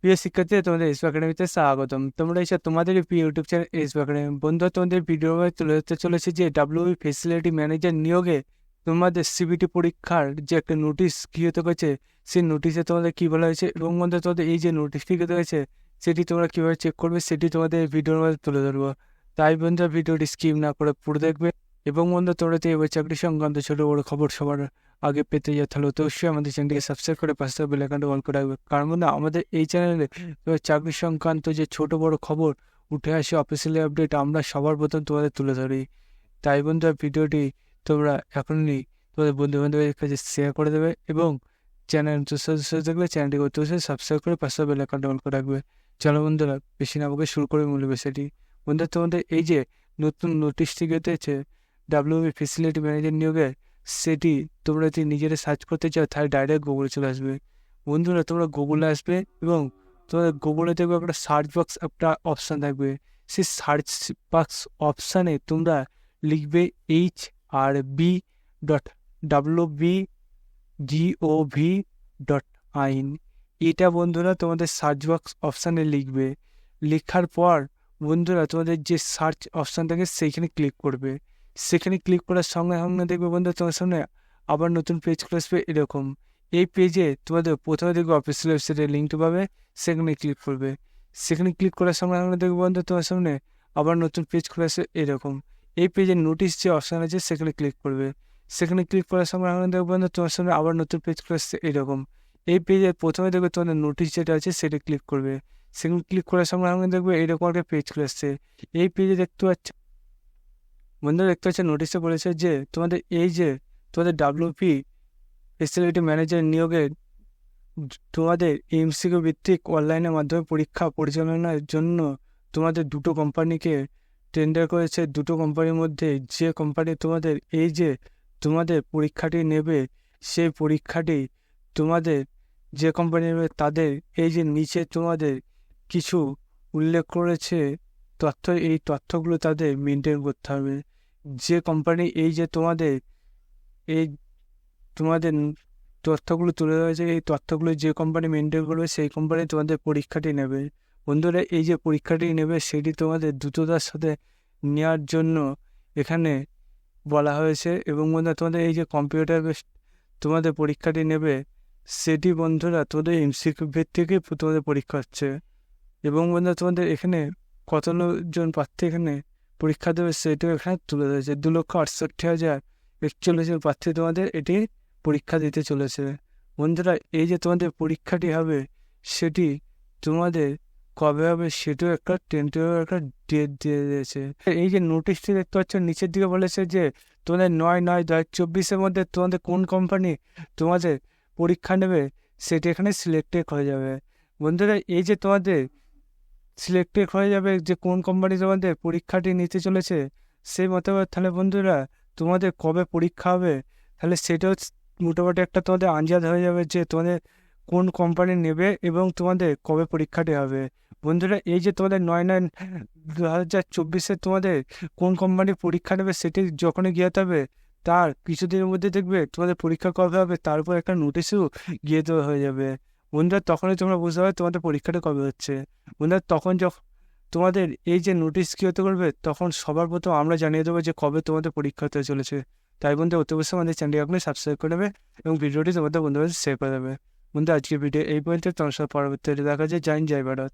প্রিয় শিক্ষার্থী, তোমাদের এসবি একাডেমিতে স্বাগতম। তোমরা এসে তোমাদের প্রিয় ইউটিউব চ্যানেল এসবি একাডেমি বন্ধু, তোমাদের ভিডিও তুলে ধরতে চলেছে যে ডাব্লিউবি ফ্যাসিলিটি ম্যানেজার নিয়োগে তোমাদের সিবিটি পরীক্ষার যে একটা নোটিশ কি হতে হয়েছে, সেই নোটিশে তোমাদের কি বলা হয়েছে এবং বন্ধু তোমাদের এই যে নোটিশটি হতে হয়েছে সেটি তোমরা কিভাবে চেক করবে সেটি তোমাদের ভিডিওর মধ্যে তুলে ধরবো। তাই বন্ধু ভিডিওটি স্কিপ না করে পুরো দেখবে। এবং বন্ধু তোমরা তো এবার চাকরি সংক্রান্ত ছোট বড় খবর সবার আগে পেতে যায় তাহলে তো অবশ্যই আমাদের চ্যানেলটিকে সাবস্ক্রাইব করে পাশে বেল আইকনটা অন করে রাখবে। কারণ বন্ধু আমাদের এই চ্যানেলে চাকরি সংক্রান্ত যে ছোট বড় খবর উঠে আসে, অফিসিয়ালি আপডেট আমরা সবার প্রথম তোমাদের তুলে ধরি। তাই বন্ধু ভিডিওটি তোমরা এখনই তোমাদের বন্ধু বান্ধবের কাছে শেয়ার করে দেবে এবং চ্যানেল দেখলে চ্যানেলটিকে অবশ্যই সাবস্ক্রাইব করে পাশে বেল আইকনটা অন করে রাখবে। চলো বন্ধুরা বেশি না বকে শুরু করে মূল বিষয়টি। বন্ধু তোমাদের এই যে নতুন নোটিশটি গেছে ডাব্লিউবি ফ্যাসিলিটি ম্যানেজার নিয়োগে, সেটি তোমরা যদি নিজেরা সার্চ করতে চাও তাহলে ডাইরেক্ট গুগলে চলে আসবে। বন্ধুরা তোমরা গুগলে আসবে এবং তোমাদের গুগলে দেখবে একটা সার্চ বক্স একটা অপশান থাকবে। সেই সার্চ বক্স অপশানে তোমরা লিখবে HRB.WB.GOV.IN। এটা বন্ধুরা তোমাদের সার্চ বক্স অপশানে লিখবে। লেখার পর বন্ধুরা তোমাদের যে সার্চ অপশান থাকে সেইখানে ক্লিক করবে। সেখানে ক্লিক করার সঙ্গে সঙ্গে দেখবে বন্ধু তোমার সামনে আবার নতুন পেজ খুলে আসবে এরকম। এই পেজে তোমাদের প্রথমে দেখবে অফিসিয়াল ওয়েবসাইটের লিঙ্কটা পাবে, সেখানে ক্লিক করবে। সেখানে ক্লিক করার সঙ্গে সঙ্গে দেখবে বন্ধু তোমার সামনে আবার নতুন পেজ খুলে আসবে এরকম। এই পেজের নোটিশ যে অপশান আছে সেখানে ক্লিক করবে। সেখানে ক্লিক করার সঙ্গে সঙ্গে দেখবে বন্ধু তোমার সামনে আবার নতুন পেজ খুলে আসছে এরকম। এই পেজে প্রথমে দেখবে তোমাদের নোটিশ যেটা আছে সেটা ক্লিক করবে। সেখানে ক্লিক করার সঙ্গে সঙ্গে দেখবে এরকম একটা পেজ খুলে আসছে। এই পেজে দেখতে পাচ্ছ বন্ধুরা, দেখতে পাচ্ছে নোটিশে বলেছে যে তোমাদের ডাব্লিউপি ফ্যাসিলিটি ম্যানেজার নিয়োগের তোমাদের এমসিকিউ ভিত্তিক অনলাইনের মাধ্যমে পরীক্ষা পরিচালনার জন্য তোমাদের দুটো কোম্পানিকে টেন্ডার করেছে। দুটো কোম্পানির মধ্যে যে কোম্পানি তোমাদের পরীক্ষাটি নেবে, সেই পরীক্ষাটি তোমাদের যে কোম্পানি নেবে তাদের এই যে নিচে তোমাদের কিছু উল্লেখ করেছে তথ্য, এই তথ্যগুলো তাদের মেনটেন করতে হবে। যে কোম্পানি এই তোমাদের তথ্যগুলো তুলে ধরা হয়েছে, এই তথ্যগুলো যে কোম্পানি মেনটেন করবে সেই কোম্পানি তোমাদের পরীক্ষাটি নেবে। বন্ধুরা এই যে পরীক্ষাটি নেবে সেটি তোমাদের দ্রুততার সাথে নেওয়ার জন্য এখানে বলা হয়েছে। এবং বন্ধুরা তোমাদের এই যে কম্পিউটার বেস তোমাদের পরীক্ষাটি নেবে সেটি বন্ধুরা তোমাদের এমসিকিউ ভিত্তিকই তোমাদের পরীক্ষা হচ্ছে। এবং বন্ধুরা তোমাদের এখানে কতজন প্রার্থী এখানে পরীক্ষা দেবে সেটাও এখানে তুলে ধরেছে। 2,68,041 জন প্রার্থী তোমাদের এটি পরীক্ষা দিতে চলেছে। বন্ধুরা এই যে তোমাদের পরীক্ষাটি হবে সেটি তোমাদের কবে হবে সেটাও একটা টেন্টেটিভ একটা ডেট দিয়ে দিয়েছে। এই যে নোটিশটি দেখতে পাচ্ছ নিচের দিকে বলেছে যে তোমাদের 9/9/2024 মধ্যে তোমাদের কোন কোম্পানি তোমাদের পরীক্ষা নেবে সেটি এখানে সিলেক্টেড হয়ে যাবে। বন্ধুরা এই যে তোমাদের সিলেক্টেড হয়ে যাবে যে কোন কোম্পানি তোমাদের পরীক্ষাটি নিতে চলেছে সেই মতো, তাহলে বন্ধুরা তোমাদের কবে পরীক্ষা হবে তাহলে সেটাও মোটামুটি একটা তোমাদের আন্দাজ হয়ে যাবে যে তোমাদের কোন কোম্পানি নেবে এবং তোমাদের কবে পরীক্ষাটি হবে। বন্ধুরা এই যে তোমাদের 9/9/2024 তোমাদের কোন কোম্পানি পরীক্ষা নেবে সেটি যখনই গিয়ে হবে তার কিছুদিনের মধ্যে দেখবে তোমাদের পরীক্ষা কবে হবে তার উপর একটা নোটিশও গিয়ে দেওয়া হয়ে যাবে। বন্ধুরা তখনই তোমরা বুঝতে পারবে তোমাদের পরীক্ষাটা কবে হচ্ছে। বন্ধুরা তখন যখন তোমাদের এই যে নোটিশ কী হতে করবে তখন সবার প্রথম আমরা জানিয়ে দেবো যে কবে তোমাদের পরীক্ষা হতে চলেছে। তাই বন্ধু অতি অবশ্যই আমাদের চ্যানেলটি আপনি সাবস্ক্রাইব করে নেবে এবং ভিডিওটি তোমাদের বন্ধুদের শেয়ার করে দেবে। বন্ধু আজকের ভিডিও এই পর্যন্ত, তোমার সাথে পরবর্তী দেখা যায়। জয় হিন্দ, জয় ভারত।